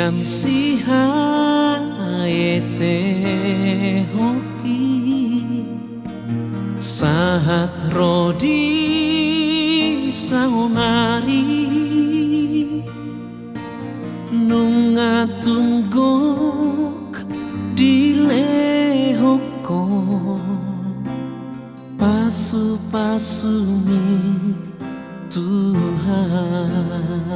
Sian si haete hoki saat rodi saumari nunga tunggok dilehoko pasu-pasumi Tuhan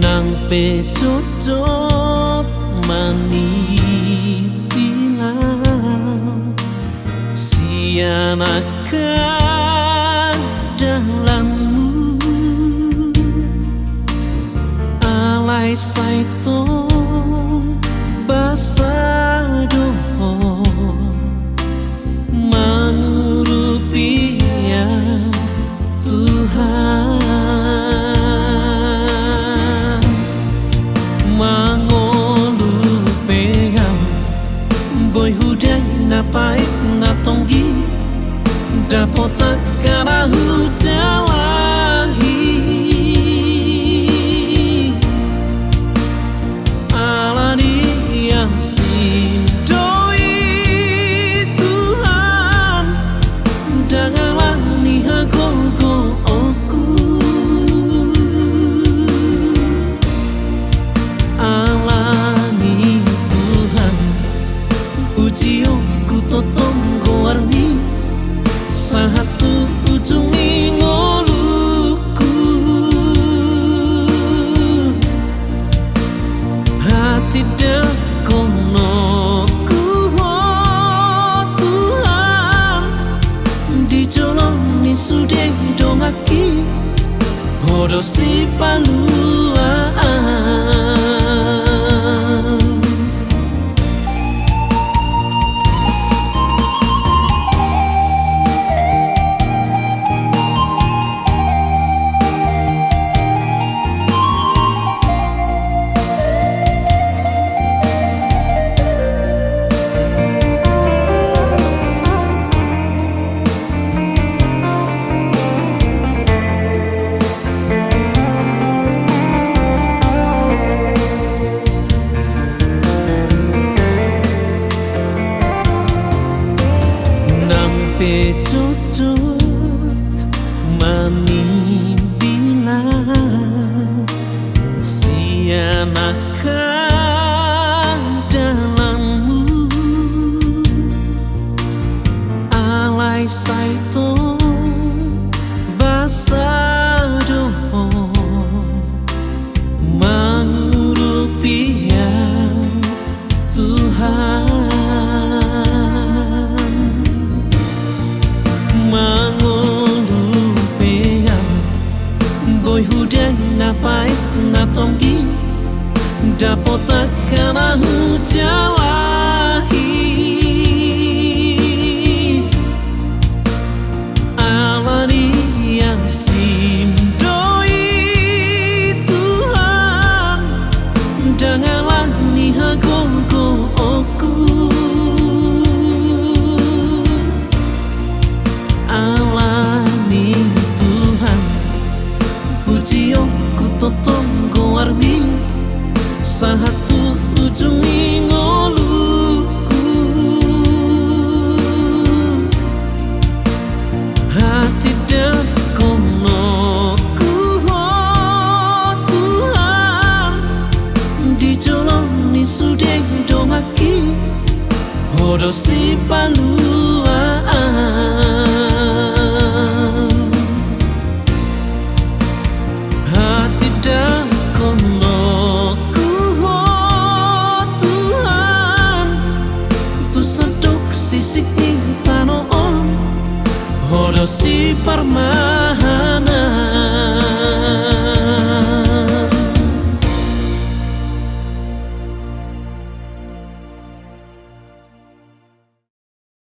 nang pecocok manipilang sianakan dalammu alai saitong basadoh mengurupi ya Tuhan boy hudai napai natonggi dapotak kana hujawahi alani yang sidoi Tuhan janganlah nihagogo aku alani Tuhan Ujiyo ku totonggo armi satu ujung ngoluku hati dakonoku oh Tuhan dijoloni sudah dongaki hodosi paluan pecocot manipilang sianakan dalammu alai saitong basadoh mengurupi ya Tuhan mangolupean boy hudai napai natonggi dapotak kana hujawahi alani yang sindoi Tuhan janganlah nihagogo aku alani Tuhan Ujiyo ku totonggo armi satu ujung ngoluku hati dakonoku oh Tuhan dijoloni sudah dongaki hodosi paluan hati dakonoku oh Tuhan tu seduk sisik ning tanoon hodosi parma